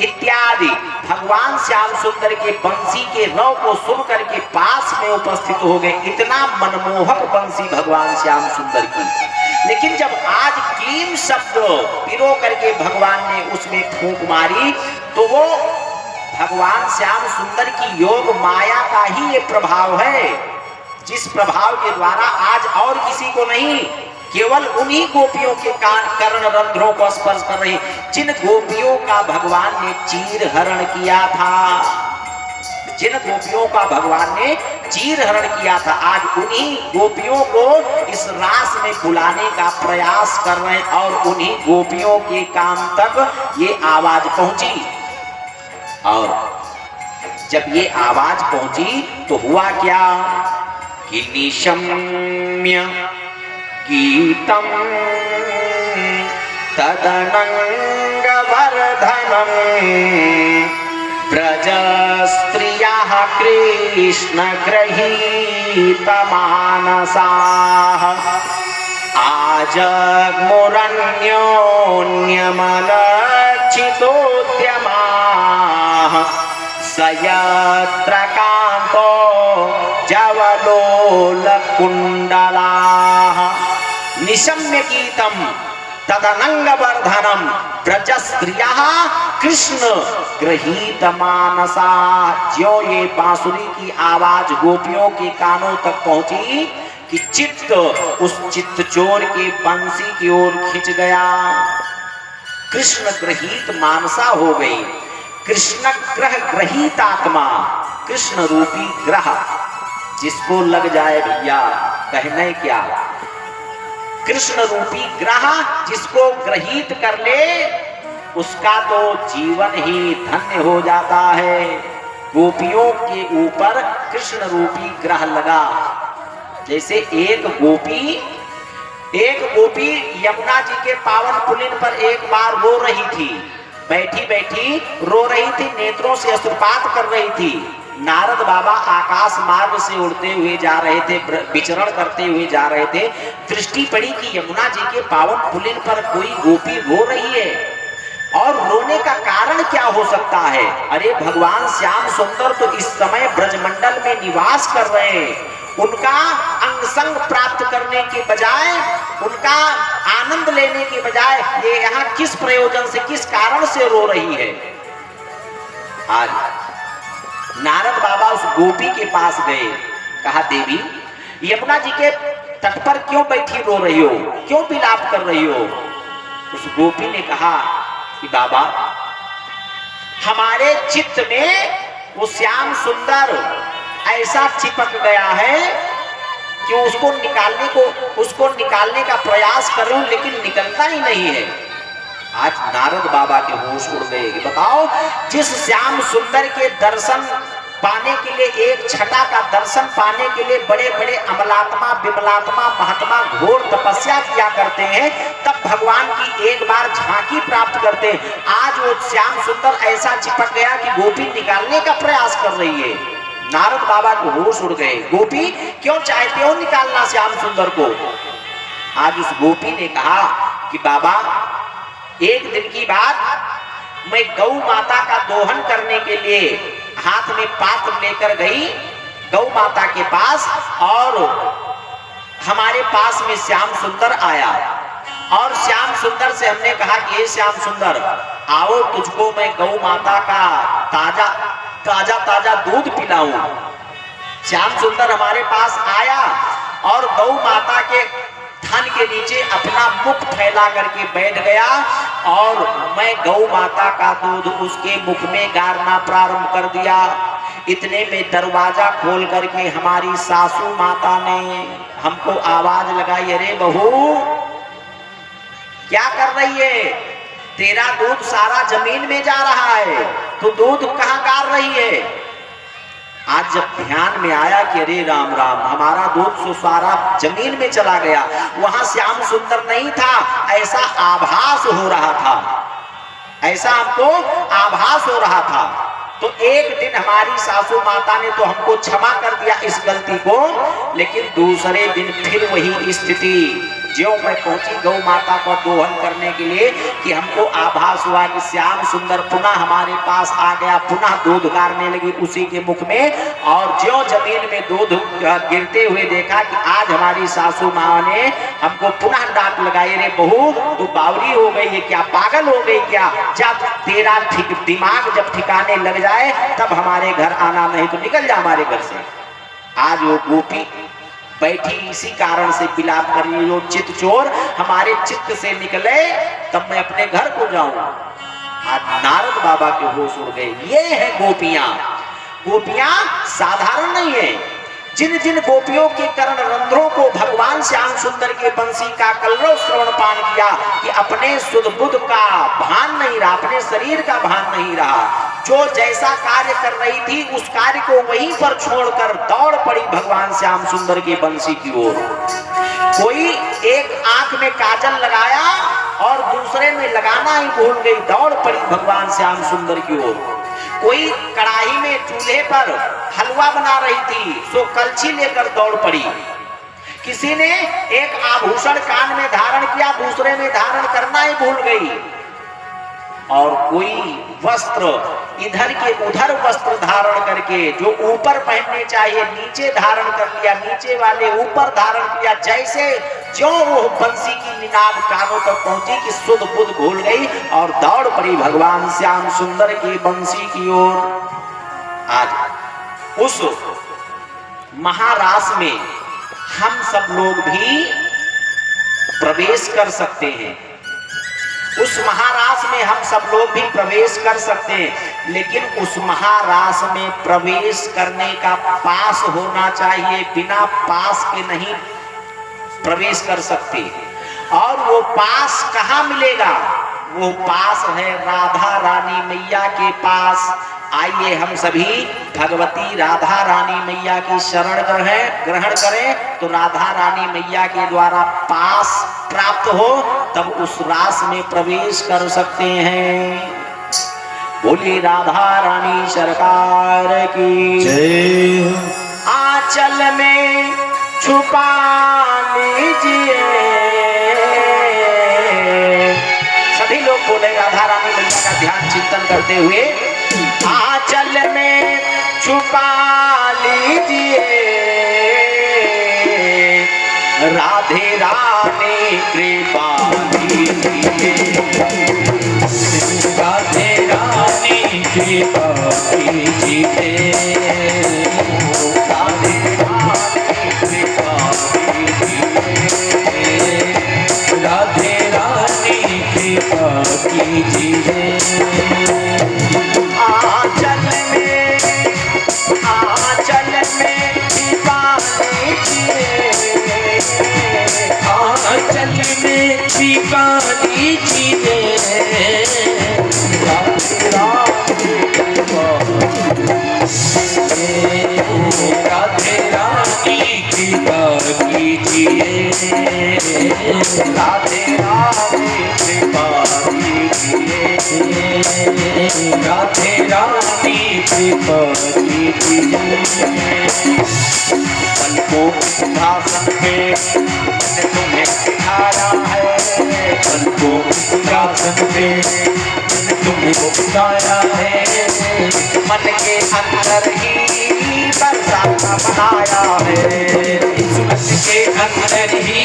इत्यादि भगवान श्याम सुंदर के बंसी के रव को सुन करके पास में उपस्थित हो गए। इतना मनमोहक बंसी भगवान श्याम सुंदर की। लेकिन जब आज की असीम शब्द पिरो करके भगवान ने उसमें फूंक मारी, तो वो भगवान श्याम सुंदर की योग माया का ही ये प्रभाव है, जिस प्रभाव के द्वारा आज और किसी को नहीं, केवल उन्हीं गोपियों के कर्ण रंध्रों को स्पर्श कर रही, जिन गोपियों का भगवान ने चीर हरण किया था, जिन गोपियों का भगवान ने चीर हरण किया था, आज उन्हीं गोपियों को इस रास में बुलाने का प्रयास कर रहे हैं और उन्हीं गोपियों के काम तक ये आवाज पहुंची। और जब ये आवाज पहुंची तो हुआ क्या कि निशम्य गीतम तदनंग वर्धनम ब्रज स्त्रियः कृष्ण गृहीत मानसाः आजग्मुरन्योन्यमलक्षितोद्यमाः स यत्र कान्तो जवलोलकुण्डलाः निशम्य गीतम तदनंग वर्धनम ब्रज स्त्रियः कृष्ण गृहीत मानसा। ज्यो ये बांसुरी की आवाज गोपियों के कानों तक पहुंची कि चित्त उस चित्त चोर के बंसी की ओर खिंच गया, कृष्ण गृहीत मानसा हो गई। कृष्ण ग्रह ग्रहीत आत्मा, कृष्ण रूपी ग्रह जिसको लग जाए भैया कहने क्या, कृष्ण रूपी ग्रह जिसको ग्रहीत कर ले उसका तो जीवन ही धन्य हो जाता है। गोपियों के ऊपर कृष्ण रूपी ग्रह लगा। जैसे एक गोपी यमुना जी के पावन पुलिन पर एक बार रो रही थी, बैठी बैठी रो रही थी, नेत्रों से अश्रुपात कर रही थी। नारद बाबा आकाश मार्ग से उड़ते हुए जा रहे थे, विचरण करते हुए जा रहे थे, दृष्टि पड़ी कि यमुना जी के पावन पुलिन पर कोई गोपी रो रही है और रोने का कारण क्या हो सकता है। अरे भगवान श्याम सुंदर तो इस समय ब्रजमंडल में निवास कर रहे हैं, उनका अंग संग प्राप्त करने के बजाय, उनका आनंद लेने के बजाय ये यहाँ किस प्रयोजन से, किस कारण से रो रही है। आज नारद बाबा उस गोपी के पास गए, कहा देवी यमुना जी के तट पर क्यों बैठी रो रही हो, क्यों विलाप कर रही हो। उस गोपी ने कहा कि बाबा हमारे चित्त में वो श्याम सुंदर ऐसा चिपक गया है कि उसको निकालने का प्रयास कर रहा हूं लेकिन निकलता ही नहीं है। आज नारद बाबा के होश उड़ गए कि बताओ, जिस श्याम सुंदर के दर्शन पाने के लिए, एक छटा का दर्शन पाने के लिए बड़े बड़े अमलात्मा, विमलात्मा, महात्मा घोर तपस्या किया करते हैं, तब भगवान की एक बार झांकी प्राप्त करते हैं। आज वो श्याम सुंदर ऐसा चिपक गया कि गोपी निकालने का प्रयास कर रही है। नारद बाबा को होश उड़ गए, गोपी क्यों चाहते हो निकालना श्याम सुंदर को। आज उस गोपी ने कहा कि बाबा एक दिन की बात, मैं गौ माता का दोहन करने के लिए हाथ में पात्र लेकर गई गौ माता के पास, और हमारे पास में श्याम सुंदर आया और श्याम सुंदर से हमने कहा कि हे श्याम सुंदर आओ, तुझको मैं गौ माता का ताजा ताजा दूध पिलाऊं। श्याम सुंदर हमारे पास आया और गौ माता के थन के नीचे अपना मुख फैला करके बैठ गया और मैं गौ माता का दूध उसके मुख में गारना प्रारंभ कर दिया। इतने में दरवाजा खोल करके हमारी सासू माता ने हमको आवाज लगाई, अरे बहू क्या कर रही है, तेरा दूध सारा जमीन में जा रहा है, तू दूध कहाँ गार रही है। आज जब ध्यान में आया कि अरे राम राम, हमारा दूध तो सारा जमीन में चला गया, वहां श्याम सुंदर नहीं था, ऐसा आभास हो रहा था, ऐसा हमको आभास हो रहा था। तो एक दिन हमारी सासू माता ने तो हमको क्षमा कर दिया इस गलती को, लेकिन दूसरे दिन फिर वही स्थिति, ज्यों मैं पहुंची गौ माता को दोहन करने के लिए कि हमको आभास हुआ कि श्याम सुंदर पुनः हमारे पास आ गया, पुनः दूध गारने लगी उसी के मुख में। और ज्यों जमीन में दूध गिरते हुए देखा कि आज हमारी सासू माँ ने हमको पुनः डांट लगाई, रे बहू तू बावरी हो गई है क्या, पागल हो गई क्या, जब तेरा दिमाग जब ठिकाने लग जाए तब हमारे घर आना, नहीं तो निकल जा हमारे घर से। आज वो गोपी बैठी इसी कारण से विलाप कर रही, जो चित चोर हमारे चित्त से निकले तब मैं अपने घर को जाऊं। आज नारद बाबा के होश उड़ गए। ये है गोपियां। गोपियां साधारण नहीं है। जिन जिन गोपियों के कर्ण रंध्रों को भगवान श्याम सुंदर के बंसी का कलरव श्रवण पान किया कि अपने सुध बुध का भान नहीं रहा, अपने शरीर का भान नहीं रहा, जो जैसा कार्य कर रही थी उस कार्य को वहीं पर छोड़कर दौड़ पड़ी भगवान श्याम सुंदर के बंसी की ओर। कोई एक आंख में काजल लगाया और दूसरे में लगाना ही भूल गई, दौड़ पड़ी भगवान श्याम सुंदर की ओर। कोई कढ़ाई में चूल्हे पर हलवा बना रही थी, सो कलछी लेकर दौड़ पड़ी। किसी ने एक आभूषण कान में धारण किया, दूसरे में धारण करना ही भूल गई। और कोई वस्त्र इधर के उधर वस्त्र धारण करके, जो ऊपर पहनने चाहिए नीचे धारण कर लिया, नीचे वाले ऊपर धारण किया। जैसे जो वो बंसी की निनाद कानों तक पहुंची कि सुध बुध भूल गई और दौड़ पड़ी भगवान श्याम सुंदर की बंसी की ओर। आज उस महारास में हम सब लोग भी प्रवेश कर सकते हैं। उस महारास में हम सब लोग भी प्रवेश कर सकते हैं, लेकिन उस महारास में प्रवेश करने का पास होना चाहिए। बिना पास के नहीं प्रवेश कर सकते। और वो पास कहाँ मिलेगा? वो पास है राधा रानी मैया के पास। आइए हम सभी भगवती राधा रानी मैया की शरण ग्रहण करें, तो राधा रानी मैया के द्वारा पास प्राप्त हो, तब उस रास में प्रवेश कर सकते हैं। बोली राधा रानी सरकार की जय। आंचल में छुपा लीजिए। सभी लोग बोले राधा रानी मैया का ध्यान चिंतन करते हुए, आंचल में छुपा लीजिए राधे रानी कृपा कीजिए। राधे रानी कृपा कीजिए। राधे रानी कृपा कीजिए। राधे रानी कृपा कीजिए। आंचल में छिपा लीजिए। आंचल में छिपा लीजिए। राधे रानी कृपा राधे रानी कृपा कीजिए। राधे रानी कृपा कीजिए। राधे रानी कृपा कीजिए। पलकों के सिंहासन पे मैंने तुम्हें बिठाया है। पलकों के सिंहासन पे मैंने तुम्हें बिठाया है। मन के अंदर ही बरसाना बनाया है। इस मन के अंदर ही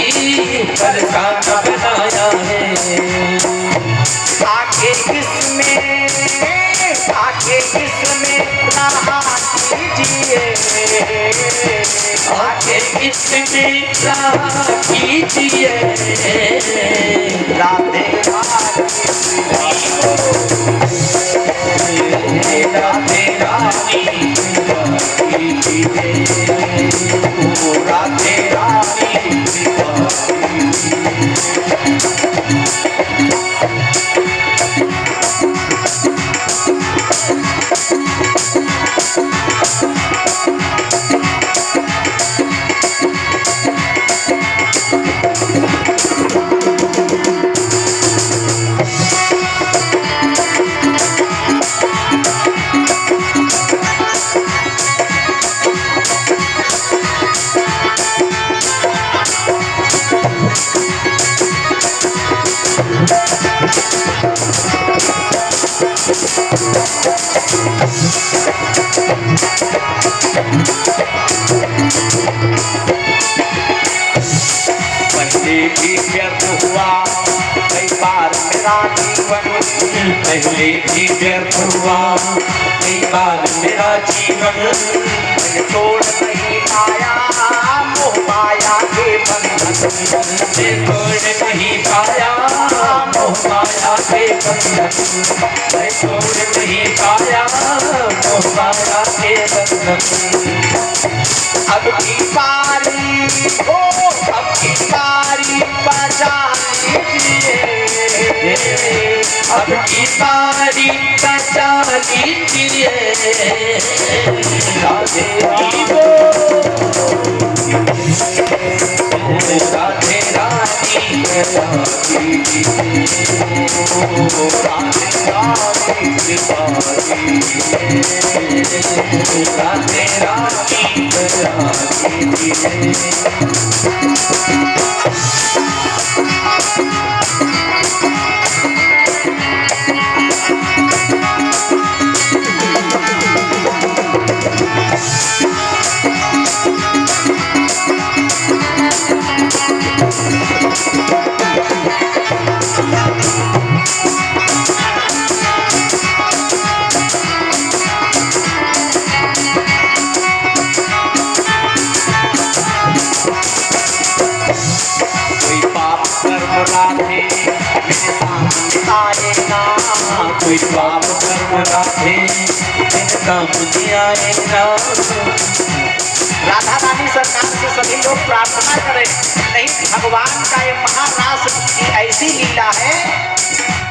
बरसाना बनाया है। आके किसमें रहा कीजिए। आके इसमें रहा कीजिए। राधे राधे रानी कृपा कीजिए। राधे रानी कृपा भी व्यर्थ हुआ कई बार मेरा जीवन, पहले भी व्यर्थ हुआ कई बार मेरा जीवन, मैंने तोड़ नहीं पाया मोह माया के बंधन, मैं तोड़ नहीं पाया मोह माया के बंधन, मैं तोड़ नहीं पाया मोह माया के बंधन। अब की बारी हो अब की बारी बजा लीजिए, अब की बारी बचा लीजिए, राधे रानी राधे रानी राधे रानी राधे मेरे सामने आएगा, कोई पाप कर्म राधे मेरे सामने आएगा। राधा रानी सरकार से सभी लोग प्रार्थना करें, नहीं भगवान का ये महारास की ऐसी लीला है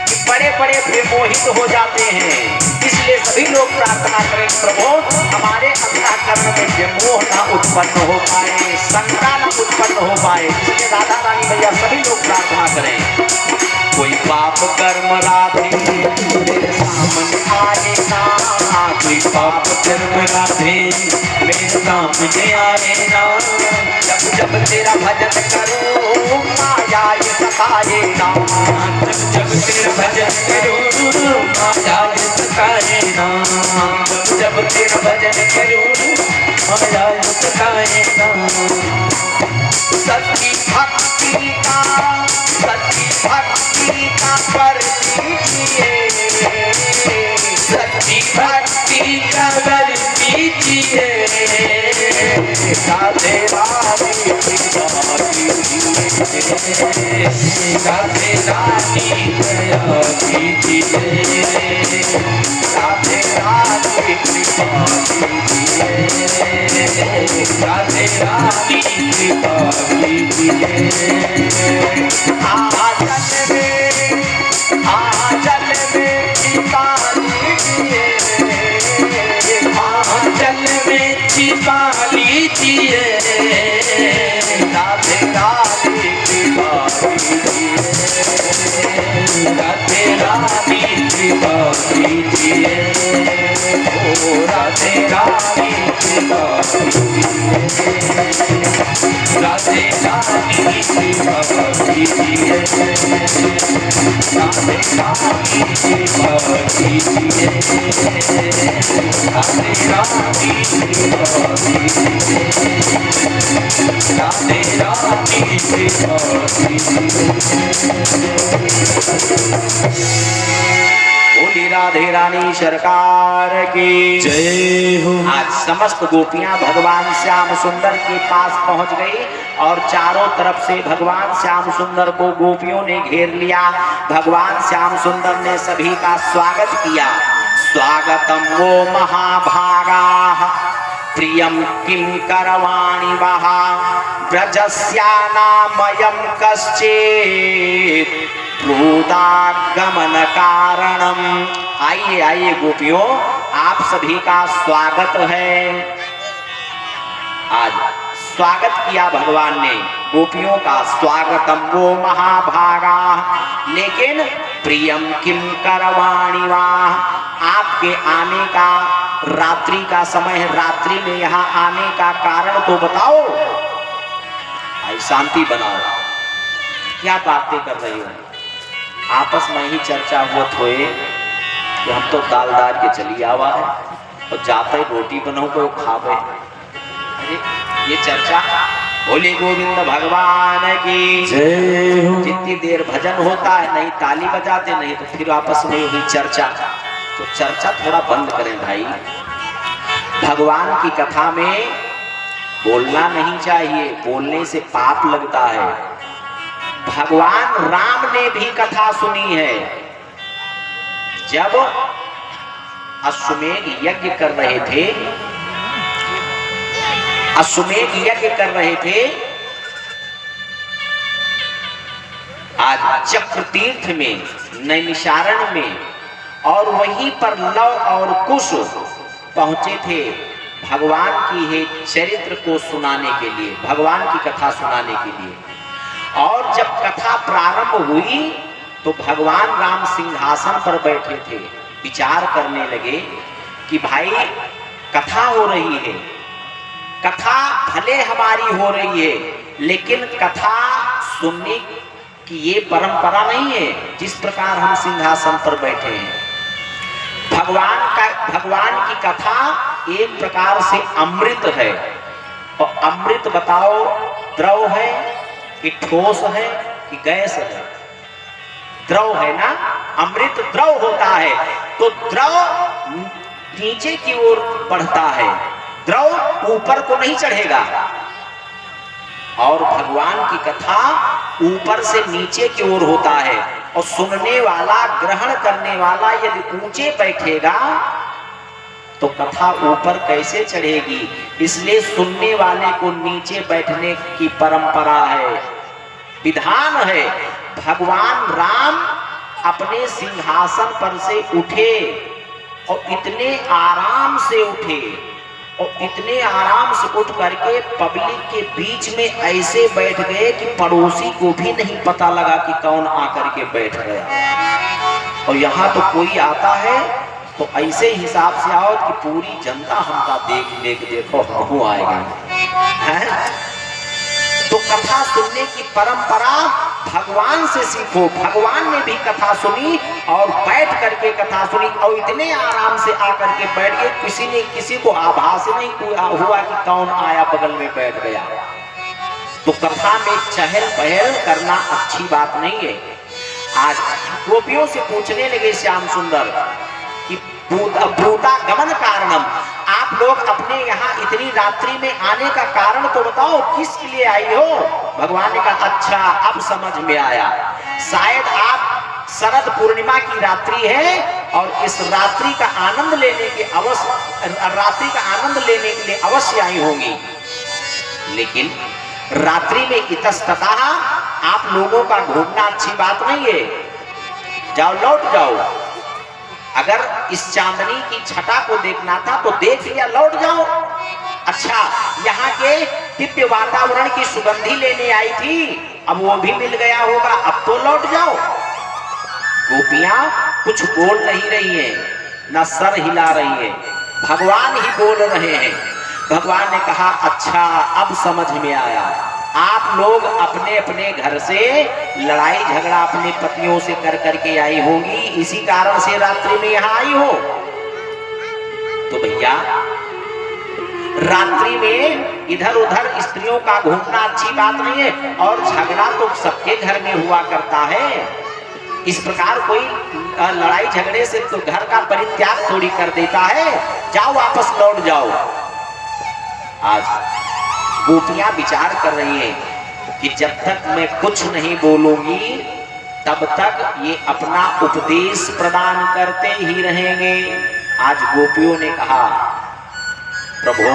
कि बड़े बड़े विमोहित हो जाते हैं। इसलिए सभी लोग प्रार्थना करें, प्रभु हमारे अंतःकरण में विमोह न उत्पन्न हो पाए, शंका न उत्पन्न हो पाए। इसलिए राधा रानी भैया सभी लोग प्रार्थना करें। कोई पाप कर्म राधे मेरे सामने आएगा, कोई पाप कर्म राधे मेरे सामने आएगा, जब जब तेरा भजन करूं माया ये सताएगा, जब जब तेरा भजन करूं माया ये सताएगा, जब जब तेरा भजन करूं माया ये सताएगा। सच्ची भक्ति का कर दीजिए, सच्ची भक्ति का कर दीजिए, राधे रानी राधे रानी दया कीजिए, राधे रानी कृपा कीजिए, राधे रानी कृपा कीजिए। आंचल में छिपा लीजिए, आंचल में छिपा लीजिए, राधे रानी कृपा कीजिए, राधे रानी कृपा कीजिए, ओ राधे रानी कृपा कीजिए, राधे रानी कृपा कीजिए, राधे रानी कृपा कीजिए, राधे रानी कृपा कीजिए, राधे रानी कृपा बोली राधे रानी सरकार की जय हो। आज समस्त गोपियां भगवान श्याम सुंदर के पास पहुंच गई और चारों तरफ से भगवान श्याम सुंदर को गोपियों ने घेर लिया। भगवान श्याम सुंदर ने सभी का स्वागत किया। स्वागतम वो महाभागा प्रियम किं करवाणि वहा ब्रजस्यानामयं कश्चित् प्रोदागमन कारणम। आइए आइए गोपियों, आप सभी का स्वागत है। आज स्वागत किया भगवान ने गोपियों का। स्वागतम वो महाभागा, लेकिन प्रियम किम करवाणि वा, आपके आने का रात्रि का समय है, रात्रि में यहाँ आने का कारण तो बताओ। आई शांति बनाओ, क्या बातें कर रही हो? आपस में ही चर्चा हुआ होए कि हम तो दाल दाल के चली आवा है और जाते रोटी बनाओ को खावे। अरे ये चर्चा बोले गोविंद भगवान की जय हो। जितनी देर भजन होता है नहीं ताली बजाते, नहीं तो फिर आपस में हुई चर्चा, तो चर्चा थोड़ा बंद करें भाई। भगवान की कथा में बोलना नहीं चाहिए, बोलने से पाप लगता है। भगवान राम ने भी कथा सुनी है। जब अश्वमेध यज्ञ कर रहे थे, अश्वमेध यज्ञ कर रहे थे आज चक्र तीर्थ में, नैमिषारण्य में, और वहीं पर लव और कुश पहुंचे थे भगवान की है चरित्र को सुनाने के लिए, भगवान की कथा सुनाने के लिए। और जब कथा प्रारंभ हुई तो भगवान राम सिंहासन पर बैठे थे, विचार करने लगे कि भाई कथा हो रही है, कथा भले हमारी हो रही है, लेकिन कथा सुनने की ये परंपरा नहीं है जिस प्रकार हम सिंहासन पर बैठे हैं। भगवान की कथा एक प्रकार से अमृत है। और अमृत बताओ द्रव है कि ठोस है कि गैस है? द्रव है ना, अमृत द्रव होता है। तो द्रव नीचे की ओर बढ़ता है, द्रव ऊपर को नहीं चढ़ेगा। और भगवान की कथा ऊपर से नीचे की ओर होता है, और सुनने वाला, ग्रहण करने वाला यदि ऊंचे बैठेगा तो कथा ऊपर कैसे चढ़ेगी। इसलिए सुनने वाले को नीचे बैठने की परंपरा है, विधान है। भगवान राम अपने सिंहासन पर से उठे और इतने आराम से उठे, और इतने आराम से उठ करके पब्लिक के बीच में ऐसे बैठ गए कि पड़ोसी को भी नहीं पता लगा कि कौन आकर के बैठ गया। और यहाँ तो कोई आता है तो ऐसे हिसाब से आओ कि पूरी जनता हमका देख देखो हमहू आएगा। तो कथा सुनने की परंपरा भगवान से सीखो। भगवान ने भी कथा सुनी और बैठ करके कथा सुनी, और इतने आराम से आकर के बैठ गए, किसी को आभास नहीं हुआ कि कौन आया बगल में बैठ गया। तो कथा में चहल पहल करना अच्छी बात नहीं है। आज गोपियों से पूछने लगे श्याम सुंदर कि भूता गमन कारणम, आप लोग अपने यहाँ इतनी रात्रि में आने का कारण तो बताओ, किस लिए आई हो? भगवान ने कहा अच्छा अब समझ में आया, शायद आप शरद पूर्णिमा की रात्रि है और इस रात्रि का आनंद लेने के लिए अवश्य आई होंगी। लेकिन रात्रि में इतस्ततः आप लोगों का घूमना अच्छी बात नहीं है, जाओ लौट जाओ। अगर इस चांदनी की छटा को देखना था तो देख लिया, लौट जाओ। अच्छा, यहाँ के दिव्य वातावरण की सुगंधी लेने आई थी, अब वो भी मिल गया होगा, अब तो लौट जाओ। गोपियां कुछ बोल नहीं रही है, न सर हिला रही है, भगवान ही बोल रहे हैं। भगवान ने कहा अच्छा अब समझ में आया, आप लोग अपने अपने घर से लड़ाई झगड़ा अपने पतियों से कर करके आई होंगी, इसी कारण से रात्रि में यहाँ आई हो। तो भैया रात्रि में इधर उधर स्त्रियों का घूमना अच्छी बात नहीं है, और झगड़ा तो सबके घर में हुआ करता है। इस प्रकार कोई लड़ाई झगड़े से तो घर का परित्याग थोड़ी कर देता है, जाओ वापस लौट जाओ। आज गोपियां विचार कर रही हैं कि जब तक मैं कुछ नहीं बोलूंगी तब तक ये अपना उपदेश प्रदान करते ही रहेंगे। आज गोपियों ने कहा प्रभु,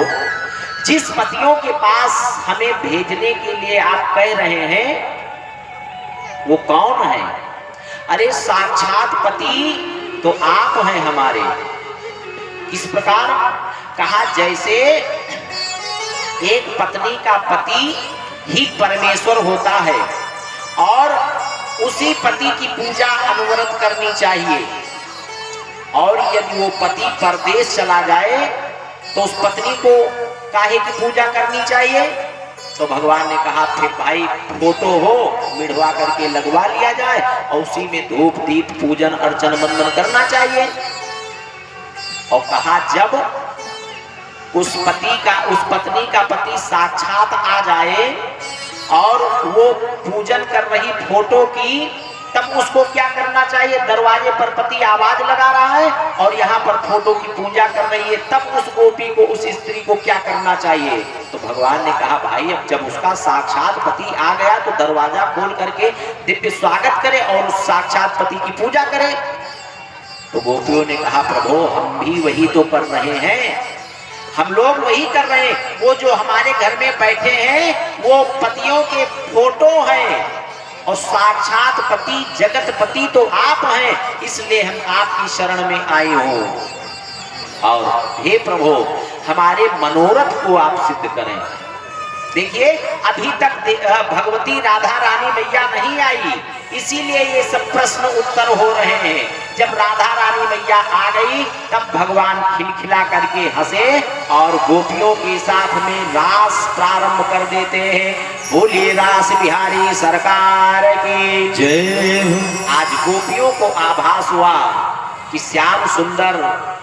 जिस पतियों के पास हमें भेजने के लिए आप कह रहे हैं वो कौन है? अरे साक्षात पति तो आप हैं हमारे। इस प्रकार कहा जैसे एक पत्नी का पति ही परमेश्वर होता है, और उसी पति की पूजा अनवरत करनी चाहिए। और यदि वो पति परदेश चला जाए तो उस पत्नी को काहे की पूजा करनी चाहिए? तो भगवान ने कहा फिर भाई फोटो हो मिढ़वा करके लगवा लिया जाए, और उसी में धूप दीप पूजन अर्चन वंदन करना चाहिए। और कहा जब उस पत्नी का पति साक्षात आ जाए और वो पूजन कर रही फोटो की, तब उसको क्या करना चाहिए? दरवाजे पर पति आवाज लगा रहा है और यहाँ पर फोटो की पूजा कर रही है, तब उस गोपी को, उस स्त्री को क्या करना चाहिए? तो भगवान ने कहा भाई अब जब उसका साक्षात पति आ गया तो दरवाजा खोल करके दिव्य स्वागत करे और उस साक्षात पति की पूजा करे। तो गोपियों ने कहा प्रभु हम भी वही तो कर रहे हैं, हम लोग वही कर रहे हैं। वो जो हमारे घर में बैठे हैं वो पतियों के फोटो हैं और साक्षात पति जगतपति तो आप हैं, इसलिए हम आपकी शरण में आए हो और हे प्रभु हमारे मनोरथ को आप सिद्ध करें। देखिए अभी तक भगवती राधा रानी मैया नहीं आई, इसीलिए ये सब प्रश्न उत्तर हो रहे हैं। जब राधा रानी मैया आ गई तब भगवान खिलखिला करके हंसे और गोपियों के साथ में रास प्रारंभ कर देते हैं। बोलिए रास बिहारी सरकार की जय हो। आज गोपियों को आभास हुआ कि श्याम सुंदर,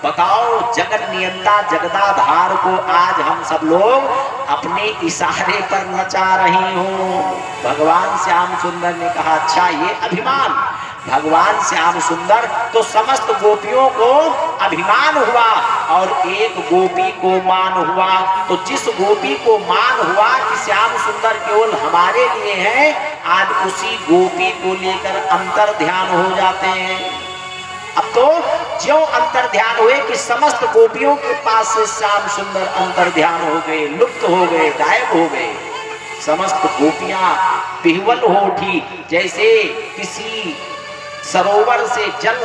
बताओ जगत नियंता जगदाधार को आज हम सब लोग अपने इशारे पर नचा रही हूँ। भगवान श्याम सुंदर ने कहा अच्छा ये अभिमान, भगवान श्याम सुंदर तो समस्त गोपियों को अभिमान हुआ और एक गोपी को मान हुआ। तो जिस गोपी को मान हुआ कि श्याम सुंदर केवल हमारे लिए हैं, आज उसी गोपी को लेकर अंतर ध्यान हो जाते हैं। अब तो ज्यों अंतर ध्यान हुए कि समस्त गोपियों के पास से श्याम सुंदर अंतर ध्यान हो गए, लुप्त हो गए, गायब हो गए। समस्त गोपियां विह्वल हो उठी, जैसे किसी सरोवर से जल